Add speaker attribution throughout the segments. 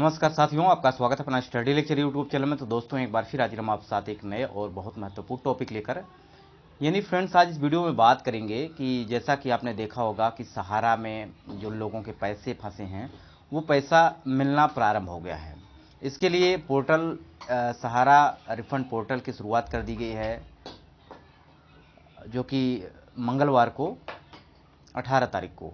Speaker 1: नमस्कार साथियों, आपका स्वागत है अपना स्टडी लेक्चर यूट्यूब चैनल में। तो दोस्तों, एक बार फिर हाजिर हम आप साथ एक नए और बहुत महत्वपूर्ण टॉपिक लेकर। यानी फ्रेंड्स, आज इस वीडियो में बात करेंगे कि जैसा कि आपने देखा होगा कि सहारा में जो लोगों के पैसे फंसे हैं वो पैसा मिलना प्रारंभ हो गया है। इसके लिए पोर्टल सहारा रिफंड पोर्टल की शुरुआत कर दी गई है, जो कि मंगलवार को 18 तारीख को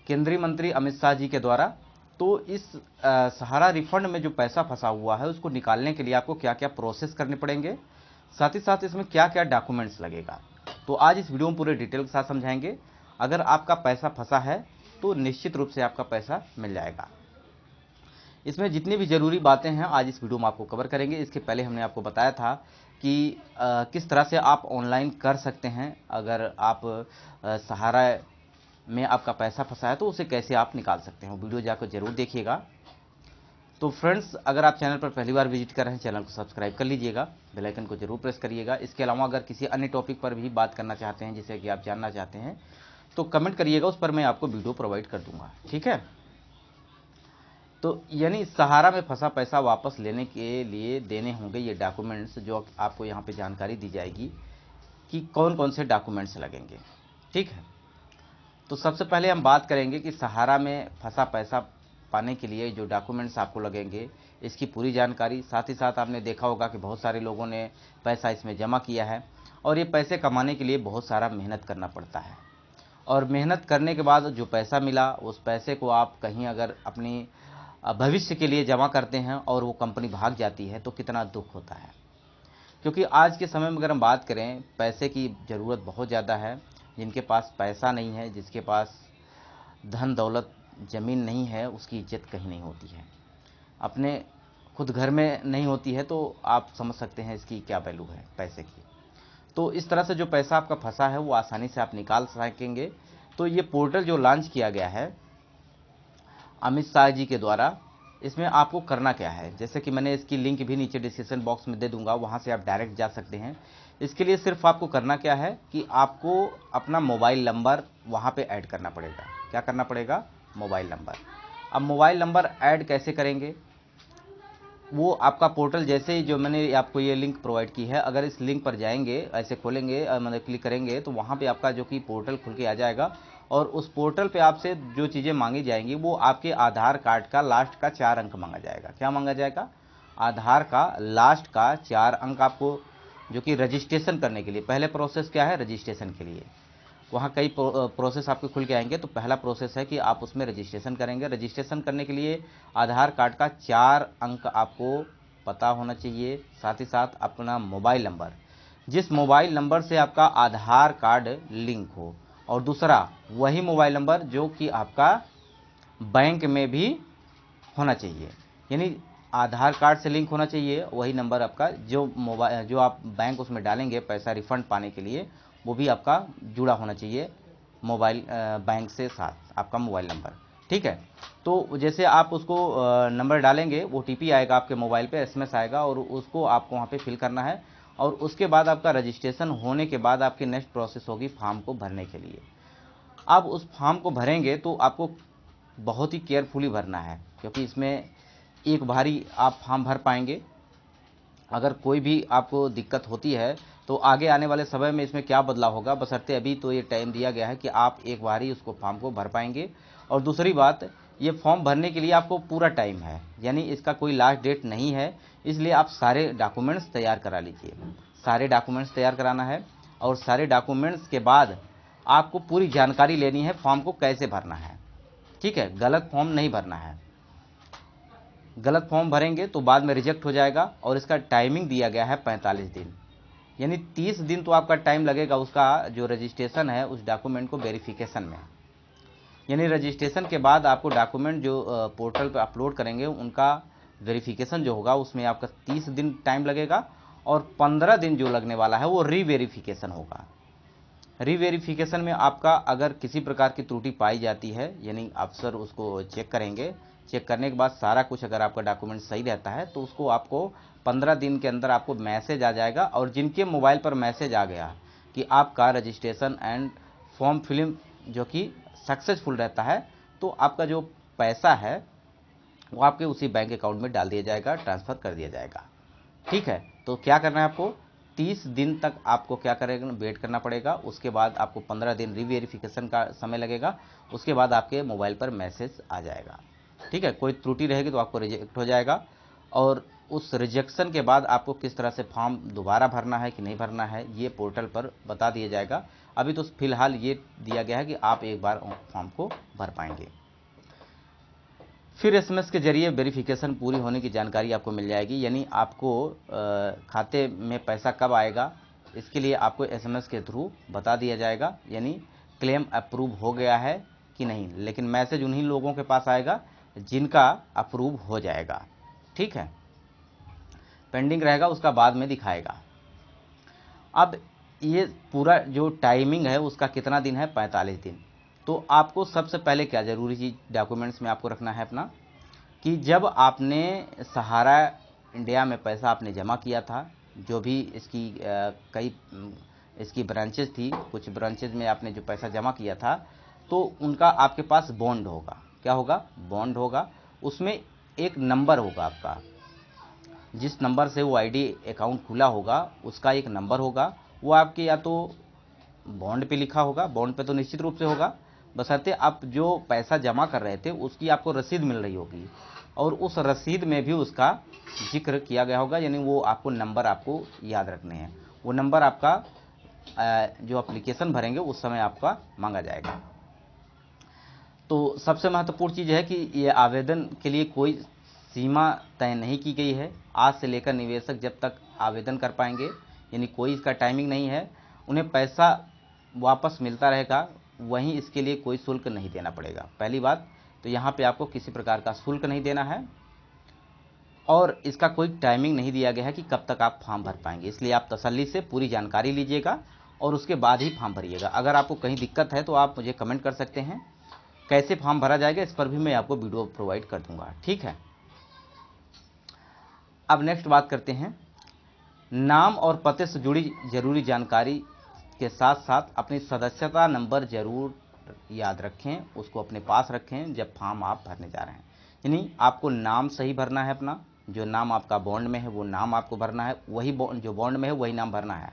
Speaker 1: केंद्रीय मंत्री अमित शाह जी के द्वारा। तो इस सहारा रिफंड में जो पैसा फंसा हुआ है उसको निकालने के लिए आपको क्या क्या प्रोसेस करने पड़ेंगे, साथ ही साथ इसमें क्या क्या डॉक्यूमेंट्स लगेगा, तो आज इस वीडियो में पूरे डिटेल के साथ समझाएंगे। अगर आपका पैसा फंसा है तो निश्चित रूप से आपका पैसा मिल जाएगा। इसमें जितनी भी ज़रूरी बातें हैं आज इस वीडियो में आपको कवर करेंगे। इसके पहले हमने आपको बताया था कि किस तरह से आप ऑनलाइन कर सकते हैं। अगर आप सहारा में आपका पैसा फंसा है तो उसे कैसे आप निकाल सकते हैं, वीडियो जाकर जरूर देखिएगा। तो फ्रेंड्स, अगर आप चैनल पर पहली बार विजिट कर रहे हैं, चैनल को सब्सक्राइब कर लीजिएगा, बेल आइकन को जरूर प्रेस करिएगा। इसके अलावा अगर किसी अन्य टॉपिक पर भी बात करना चाहते हैं जिसे कि आप जानना चाहते हैं तो कमेंट करिएगा, उस पर मैं आपको वीडियो प्रोवाइड कर दूंगा, ठीक है। तो यानी सहारा में फंसा पैसा वापस लेने के लिए देने होंगे ये डॉक्यूमेंट्स, जो आपको यहाँ पे जानकारी दी जाएगी कि कौन कौन से डॉक्यूमेंट्स लगेंगे, ठीक है। तो सबसे पहले हम बात करेंगे कि सहारा में फंसा पैसा पाने के लिए जो डॉक्यूमेंट्स आपको लगेंगे, इसकी पूरी जानकारी। साथ ही साथ आपने देखा होगा कि बहुत सारे लोगों ने पैसा इसमें जमा किया है और ये पैसे कमाने के लिए बहुत सारा मेहनत करना पड़ता है, और मेहनत करने के बाद जो पैसा मिला उस पैसे को आप कहीं अगर अपनी भविष्य के लिए जमा करते हैं और वो कंपनी भाग जाती है तो कितना दुख होता है। क्योंकि आज के समय में अगर हम बात करें, पैसे की ज़रूरत बहुत ज़्यादा है। जिनके पास पैसा नहीं है, जिसके पास धन दौलत ज़मीन नहीं है, उसकी इज्जत कहीं नहीं होती है। अपने खुद घर में नहीं होती है तो आप समझ सकते हैं इसकी क्या वैल्यू है पैसे की। तो इस तरह से जो पैसा आपका फंसा है वो आसानी से आप निकाल सकेंगे। तो ये पोर्टल जो लॉन्च किया गया है अमित शाह जी के द्वारा, इसमें आपको करना क्या है, जैसे कि मैंने इसकी लिंक भी नीचे डिस्क्रिप्शन बॉक्स में दे दूंगा, वहां से आप डायरेक्ट जा सकते हैं। इसके लिए सिर्फ आपको करना क्या है कि आपको अपना मोबाइल नंबर वहां पे ऐड करना पड़ेगा। क्या करना पड़ेगा? Mobile number. अब मोबाइल नंबर ऐड कैसे करेंगे, वो आपका पोर्टल जैसे ही जो मैंने आपको ये लिंक प्रोवाइड की है, अगर इस लिंक पर जाएंगे, ऐसे खोलेंगे, मतलब क्लिक करेंगे तो वहाँ पे आपका जो कि पोर्टल खुल के आ जाएगा। और उस पोर्टल पे आपसे जो चीज़ें मांगी जाएंगी वो आपके आधार कार्ड का लास्ट का 4 अंक मांगा जाएगा। क्या मांगा जाएगा? आधार का लास्ट का 4 अंक आपको, जो कि रजिस्ट्रेशन करने के लिए। पहले प्रोसेस क्या है? रजिस्ट्रेशन के लिए वहाँ कई प्रोसेस आपके खुल के आएंगे। तो पहला प्रोसेस है कि आप उसमें रजिस्ट्रेशन करेंगे। रजिस्ट्रेशन करने के लिए आधार कार्ड का 4 अंक आपको पता होना चाहिए, साथ ही साथ अपना मोबाइल नंबर, जिस मोबाइल नंबर से आपका आधार कार्ड लिंक हो, और दूसरा वही मोबाइल नंबर जो कि आपका बैंक में भी होना चाहिए। यानी आधार कार्ड से लिंक होना चाहिए वही नंबर आपका, जो मोबाइल जो आप बैंक उसमें डालेंगे पैसा रिफंड पाने के लिए, वो भी आपका जुड़ा होना चाहिए मोबाइल बैंक से साथ आपका मोबाइल नंबर, ठीक है। तो जैसे आप उसको नंबर डालेंगे, OTP आएगा आपके मोबाइल पे, SMS आएगा, और उसको आपको वहाँ पे फिल करना है। और उसके बाद आपका रजिस्ट्रेशन होने के बाद आपकी नेक्स्ट प्रोसेस होगी फॉर्म को भरने के लिए। आप उस फॉर्म को भरेंगे तो आपको बहुत ही केयरफुली भरना है, क्योंकि इसमें एक बारी आप फॉर्म भर पाएंगे। अगर कोई भी आपको दिक्कत होती है तो आगे आने वाले समय में इसमें क्या बदलाव होगा, बशर्ते अभी तो ये टाइम दिया गया है कि आप एक बार ही उसको फॉर्म को भर पाएंगे। और दूसरी बात, ये फॉर्म भरने के लिए आपको पूरा टाइम है, यानी इसका कोई लास्ट डेट नहीं है। इसलिए आप सारे डॉक्यूमेंट्स तैयार करा लीजिए। सारे डॉक्यूमेंट्स तैयार कराना है, और सारे डॉक्यूमेंट्स के बाद आपको पूरी जानकारी लेनी है फॉर्म को कैसे भरना है, ठीक है। गलत फॉर्म नहीं भरना है। गलत फॉर्म भरेंगे तो बाद में रिजेक्ट हो जाएगा। और इसका टाइमिंग दिया गया है 45 दिन, यानी 30 दिन तो आपका टाइम लगेगा उसका जो रजिस्ट्रेशन है उस डॉक्यूमेंट को वेरिफिकेशन में। यानी रजिस्ट्रेशन के बाद आपको डॉक्यूमेंट जो पोर्टल पर अपलोड करेंगे उनका वेरिफिकेशन जो होगा उसमें आपका 30 दिन टाइम लगेगा। और 15 दिन जो लगने वाला है वो रीवेरिफिकेशन होगा। रीवेरिफिकेशन में आपका अगर किसी प्रकार की त्रुटि पाई जाती है, यानी अफसर उसको चेक करेंगे, चेक करने के बाद सारा कुछ अगर आपका डॉक्यूमेंट सही रहता है तो उसको आपको 15 दिन के अंदर आपको मैसेज आ जाएगा। और जिनके मोबाइल पर मैसेज आ गया कि आपका रजिस्ट्रेशन एंड फॉर्म फिलिंग जो कि सक्सेसफुल रहता है, तो आपका जो पैसा है वो आपके उसी बैंक अकाउंट में डाल दिया जाएगा, ट्रांसफ़र कर दिया जाएगा। ठीक है, तो क्या करना है आपको, 30 दिन तक आपको क्या करेगा, वेट करना पड़ेगा। उसके बाद आपको 15 दिन रीवेरिफिकेशन का समय लगेगा। उसके बाद आपके मोबाइल पर मैसेज आ जाएगा। ठीक है, कोई त्रुटि रहेगी तो आपको रिजेक्ट हो जाएगा। और उस रिजेक्शन के बाद आपको किस तरह से फॉर्म दोबारा भरना है कि नहीं भरना है, ये पोर्टल पर बता दिया जाएगा। अभी तो फिलहाल ये दिया गया है कि आप एक बार फॉर्म को भर पाएंगे। फिर एसएमएस के जरिए वेरिफिकेशन पूरी होने की जानकारी आपको मिल जाएगी, यानी आपको खाते में पैसा कब आएगा, इसके लिए आपको एसएमएस के थ्रू बता दिया जाएगा, यानी क्लेम अप्रूव हो गया है कि नहीं। लेकिन मैसेज उन्हीं लोगों के पास आएगा जिनका अप्रूव हो जाएगा। ठीक है, पेंडिंग रहेगा उसका बाद में दिखाएगा। अब ये पूरा जो टाइमिंग है उसका कितना दिन है, 45 दिन। तो आपको सबसे पहले क्या ज़रूरी चीज़ डॉक्यूमेंट्स में आपको रखना है अपना, कि जब आपने सहारा इंडिया में पैसा आपने जमा किया था, जो भी इसकी कई इसकी ब्रांचेज थी, कुछ ब्रांचेज में आपने जो पैसा जमा किया था, तो उनका आपके पास बॉन्ड होगा। क्या होगा, बॉन्ड होगा। उसमें एक नंबर होगा आपका, जिस नंबर से वो आईडी अकाउंट खुला होगा उसका एक नंबर होगा। वो आपके या तो बॉन्ड पे लिखा होगा, बॉन्ड पे तो निश्चित रूप से होगा, बशर्ते आप जो पैसा जमा कर रहे थे उसकी आपको रसीद मिल रही होगी, और उस रसीद में भी उसका जिक्र किया गया होगा, यानी वो आपको नंबर आपको याद रखने हैं। वो नंबर आपका जो एप्लीकेशन भरेंगे उस समय आपका मांगा जाएगा। तो सबसे महत्वपूर्ण चीज़ है कि ये आवेदन के लिए कोई सीमा तय नहीं की गई है। आज से लेकर निवेशक जब तक आवेदन कर पाएंगे, यानी कोई इसका टाइमिंग नहीं है, उन्हें पैसा वापस मिलता रहेगा, वहीं इसके लिए कोई शुल्क नहीं देना पड़ेगा। पहली बात तो यहाँ पे आपको किसी प्रकार का शुल्क नहीं देना है, और इसका कोई टाइमिंग नहीं दिया गया है कि कब तक आप फॉर्म भर पाएंगे। इसलिए आप तसल्ली से पूरी जानकारी लीजिएगा और उसके बाद ही फॉर्म भरिएगा। अगर आपको कहीं दिक्कत है तो आप मुझे कमेंट कर सकते हैं, कैसे फॉर्म भरा जाएगा इस पर भी मैं आपको वीडियो प्रोवाइड कर दूंगा। ठीक है, अब नेक्स्ट बात करते हैं, नाम और पते से जुड़ी जरूरी जानकारी के साथ साथ अपनी सदस्यता नंबर जरूर याद रखें, उसको अपने पास रखें जब फॉर्म आप भरने जा रहे हैं। यानी आपको नाम सही भरना है, अपना जो नाम आपका बॉन्ड में है वो नाम आपको भरना है, वही जो बॉन्ड में है वही नाम भरना है।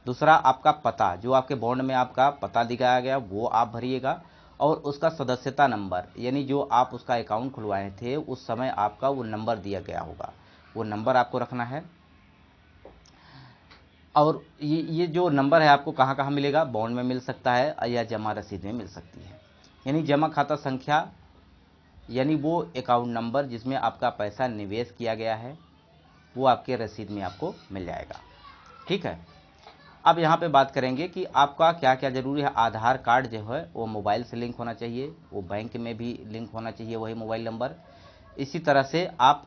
Speaker 1: दूसरा, आपका पता, जो आपके बॉन्ड में आपका पता दिखाया गया वो आप भरिएगा, और उसका सदस्यता नंबर, यानी जो आप उसका अकाउंट खुलवाए थे उस समय आपका वो नंबर दिया गया होगा, वो नंबर आपको रखना है। और ये जो नंबर है आपको कहाँ कहाँ मिलेगा, बॉन्ड में मिल सकता है या जमा रसीद में मिल सकती है। यानी जमा खाता संख्या, यानी वो अकाउंट नंबर जिसमें आपका पैसा निवेश किया गया है, वो आपके रसीद में आपको मिल जाएगा। ठीक है, अब यहाँ पे बात करेंगे कि आपका क्या क्या ज़रूरी है। आधार कार्ड जो है वो मोबाइल से लिंक होना चाहिए, वो बैंक में भी लिंक होना चाहिए, वही मोबाइल नंबर। इसी तरह से आप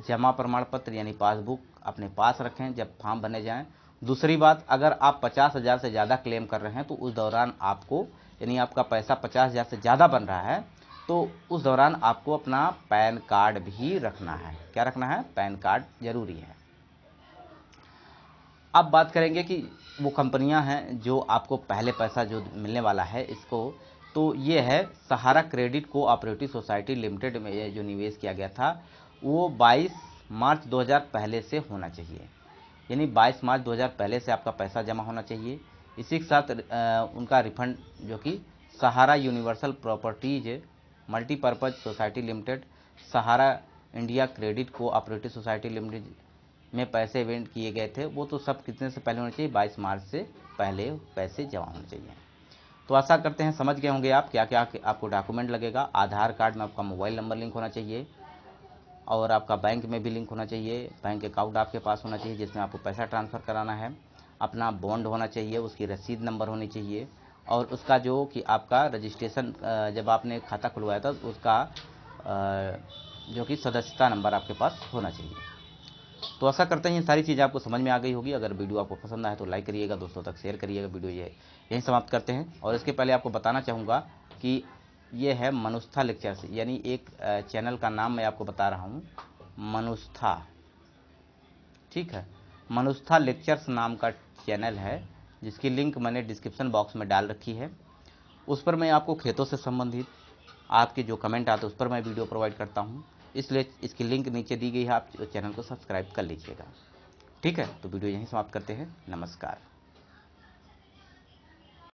Speaker 1: जमा प्रमाण पत्र यानी पासबुक अपने पास रखें जब फॉर्म भरने जाएं। दूसरी बात, अगर आप 50,000 से ज़्यादा क्लेम कर रहे हैं तो उस दौरान आपको, यानी आपका पैसा 50,000 से ज़्यादा बन रहा है तो उस दौरान आपको अपना पैन कार्ड भी रखना है। क्या रखना है, पैन कार्ड जरूरी है। अब बात करेंगे कि वो कंपनियां हैं जो आपको पहले पैसा जो मिलने वाला है इसको, तो ये है सहारा क्रेडिट कोऑपरेटिव सोसाइटी लिमिटेड में ये जो निवेश किया गया था वो 22 मार्च 2000 पहले से होना चाहिए, यानी 22 मार्च 2000 पहले से आपका पैसा जमा होना चाहिए। इसी के साथ उनका रिफंड जो कि Sahara universal properties multipurpose society limited, Sahara India credit cooperative society limited में पैसे इवेंट किए गए थे, वो तो सब कितने से पहले होने चाहिए, 22 मार्च से पहले पैसे जमा होने चाहिए। तो आशा करते हैं समझ गए होंगे आप क्या क्या आपको डॉक्यूमेंट लगेगा। आधार कार्ड में आपका मोबाइल नंबर लिंक होना चाहिए, और आपका बैंक में भी लिंक होना चाहिए, बैंक अकाउंट आपके पास होना चाहिए जिसमें आपको पैसा ट्रांसफ़र कराना है, अपना बॉन्ड होना चाहिए, उसकी रसीद नंबर होनी चाहिए, और उसका जो कि आपका रजिस्ट्रेशन जब आपने खाता खुलवाया था उसका जो कि सदस्यता नंबर आपके पास होना चाहिए। तो आशा करते हैं ये सारी चीज़ें आपको समझ में आ गई होगी। अगर वीडियो आपको पसंद आए तो लाइक करिएगा, दोस्तों तक शेयर करिएगा। वीडियो ये यहीं समाप्त करते हैं, और इसके पहले आपको बताना चाहूँगा कि ये है मनुष्था लेक्चर्स, यानी एक चैनल का नाम मैं आपको बता रहा हूँ, मनुष्था। ठीक है, मनुष्था लेक्चर्स नाम का चैनल है जिसकी लिंक मैंने डिस्क्रिप्शन बॉक्स में डाल रखी है। उस पर मैं आपको खेतों से संबंधित आपके जो कमेंट आते हैं उस पर मैं वीडियो प्रोवाइड करता हूँ। इसलिए इसकी लिंक नीचे दी गई है, आप चैनल को सब्सक्राइब कर लीजिएगा। ठीक है, तो वीडियो यहीं समाप्त करते हैं। नमस्कार।